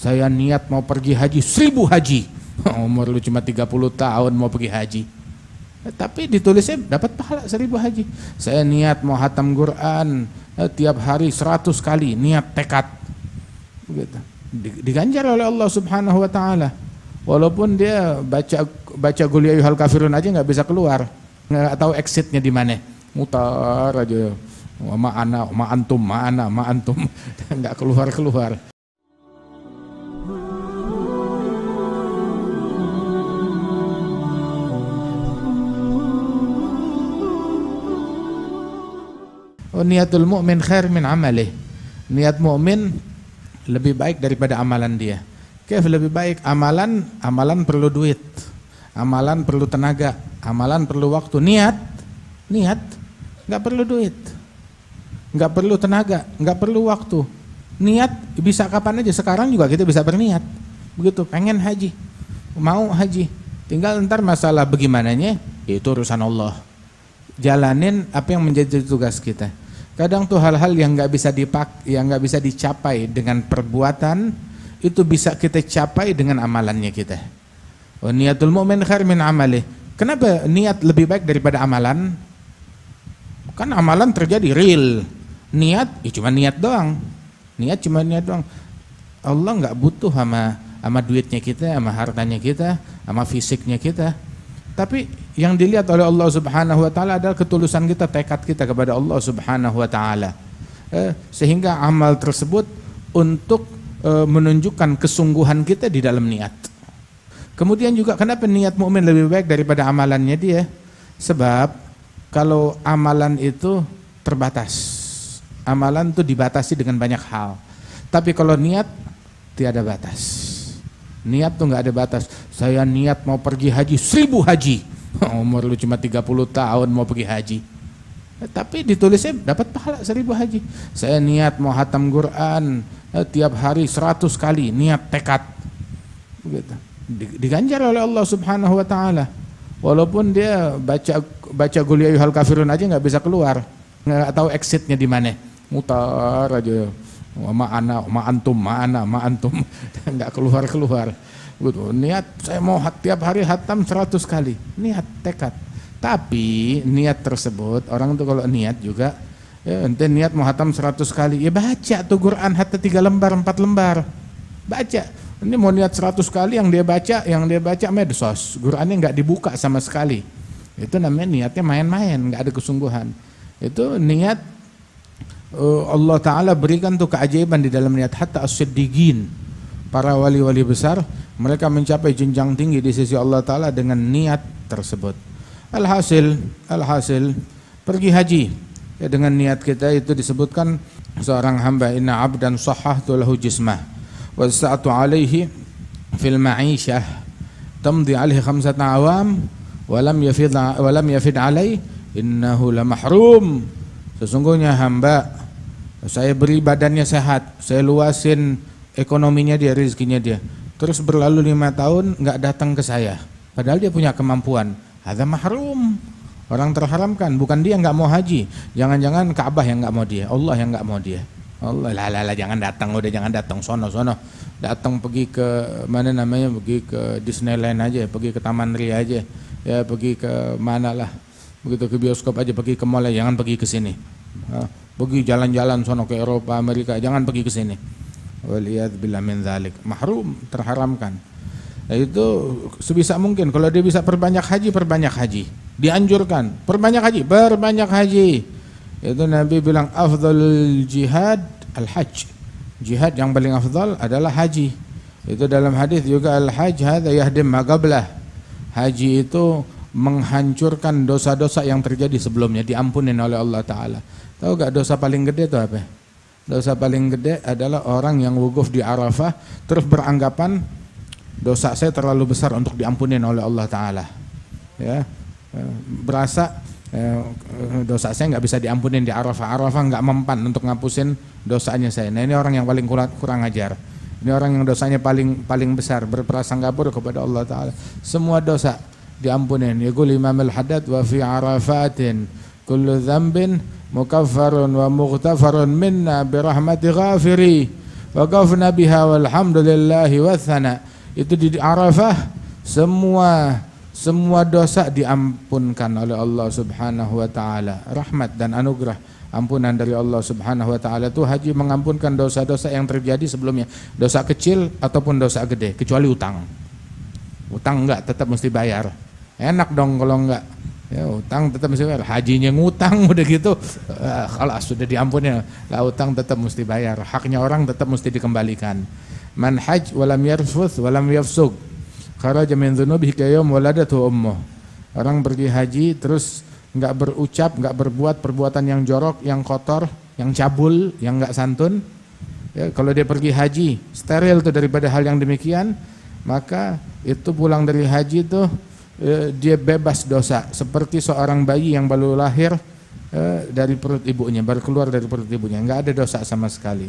saya niat mau pergi haji 1000 haji. Umur lu cuma 30 tahun mau pergi haji. Tapi ditulisnya dapat pahala 1000 haji. Saya niat mau hatam Quran tiap hari 100 kali, niat tekad. Begitu. Diganjar oleh Allah Subhanahu wa taala. Walaupun dia baca qul ya ayyuhal kafirun aja nggak bisa keluar. Nggak tahu exitnya di mana. Mutar aja. Ma antum nggak keluar. Niatul mu'min khair min amalih. Niat mukmin lebih baik daripada amalan dia. Kaif lebih baik? Amalan perlu duit, amalan perlu tenaga, amalan perlu waktu. Niat nggak perlu duit, nggak perlu tenaga, nggak perlu waktu. Niat bisa kapan aja. Sekarang juga kita bisa berniat. Begitu, pengen haji, mau haji, tinggal ntar masalah bagaimananya itu urusan Allah. Jalanin apa yang menjadi tugas kita. Kadang tuh hal-hal yang nggak bisa dicapai dengan perbuatan, itu bisa kita capai dengan amalannya kita. Niatul mu'min khair min amalih. Kenapa niat lebih baik daripada amalan? Kan amalan terjadi real. Niat cuma niat doang. Allah nggak butuh sama duitnya kita, sama hartanya kita, sama fisiknya kita. Tapi yang dilihat oleh Allah Subhanahu wa taala adalah ketulusan kita, tekad kita kepada Allah Subhanahu wa taala. Sehingga amal tersebut untuk menunjukkan kesungguhan kita di dalam niat. Kemudian juga kenapa niat mukmin lebih baik daripada amalannya dia? Sebab kalau amalan itu terbatas. Amalan itu dibatasi dengan banyak hal. Tapi kalau niat tiada batas. Niat tuh nggak ada batas. Saya niat mau pergi haji 1000 haji. Umur lu cuma 30 tahun mau pergi haji. Tapi ditulisnya dapat pahala 1000 haji. Saya niat mau hatam Quran tiap hari 100 kali, niat tekad. Begitu. Diganjar oleh Allah Subhanahu wa taala. Walaupun dia baca qul ya ayyuhal kafirun aja nggak bisa keluar. Nggak tahu exitnya di mana. Mutar aja. Ma antum nggak keluar. Gitu. Niat saya mau tiap hari hatam 100 kali, niat tekad. Tapi niat tersebut orang tuh kalau niat juga ente niat mau hatam 100 kali, ya baca tuh Quran hatta 3 lembar 4 lembar. Baca. Ini mau niat 100 kali yang dia baca medsos. Qurannya nggak dibuka sama sekali. Itu namanya niatnya main-main, nggak ada kesungguhan. Itu niat Allah Ta'ala berikan tuh keajaiban di dalam niat. Hatta as-siddiqin, para wali-wali besar, mereka mencapai jenjang tinggi di sisi Allah Ta'ala dengan niat tersebut. Alhasil pergi haji ya, dengan niat kita itu disebutkan seorang hamba, inna abdan sahhahtu lahu jismah wa sa'atu alaihi fil ma'isyah tamdi alaihi 5 awam wa lam yafid alaihi innahu la mahrum. Sesungguhnya hamba saya beri badannya sehat, saya luasin ekonominya dia, rezekinya dia, terus berlalu 5 tahun nggak datang ke saya, padahal dia punya kemampuan. Hadza mahrum, orang terharamkan. Bukan dia nggak mau haji, jangan-jangan Ka'bah yang nggak mau dia, Allah yang nggak mau dia. Allah lah jangan datang, sono datang pergi ke mana namanya, pergi ke Disneyland aja, pergi ke Taman Ria aja, ya pergi ke mana lah, begitu ke bioskop aja, pergi ke mall, jangan pergi ke sini. Pergi jalan-jalan sono ke Eropa, Amerika, jangan pergi ke sini. Waliyadzubillah min dzalik, mahrum, terharamkan. Nah, itu sebisa mungkin kalau dia bisa perbanyak haji, dianjurkan perbanyak haji. Itu Nabi bilang afdhalul jihad al-hajj. Jihad yang paling afdal adalah haji. Itu dalam hadis juga al-hajj hadza yahdim ma qablah. Haji itu menghancurkan dosa-dosa yang terjadi sebelumnya, diampunin oleh Allah Ta'ala. Tahu gak dosa paling gede itu apa? Dosa paling gede adalah orang yang wukuf di Arafah terus beranggapan dosa saya terlalu besar untuk diampunin oleh Allah Ta'ala. Ya, berasa dosa saya nggak bisa diampunin di Arafah. Arafah nggak mempan untuk ngapusin dosanya saya. Nah, ini orang yang paling kurang ajar. Ini orang yang dosanya paling besar, berprasangka buruk kepada Allah Ta'ala. Semua dosa diampunin. Yaqul Imam al-Haddad wa fi Arafatin kullu dzambin mukaffarun wa mughtafarun minna bi rahmati ghafiri waqafna biha walhamdulillahi wathana. Itu di Arafah semua dosa diampunkan oleh Allah Subhanahu wa taala. Rahmat dan anugerah ampunan dari Allah Subhanahu wa taala itu haji mengampunkan dosa-dosa yang terjadi sebelumnya, dosa kecil ataupun dosa gede, kecuali utang. Utang enggak, tetap mesti bayar. Enak dong kalau enggak. Ya, utang tetap mesti bayar. Hajinya ngutang udah gitu, kalau sudah diampuni, lah utang tetap mesti bayar. Haknya orang tetap mesti dikembalikan. Man haj walam yarfuth walam yafsuk kharaja min dzunubihi kayawm waladatu ummuh. Orang pergi haji terus enggak berucap, enggak berbuat perbuatan yang jorok, yang kotor, yang cabul, yang enggak santun. Ya, kalau dia pergi haji steril tuh daripada hal yang demikian, maka itu pulang dari haji tuh dia bebas dosa, seperti seorang bayi yang baru lahir dari perut ibunya, baru keluar dari perut ibunya, enggak ada dosa sama sekali.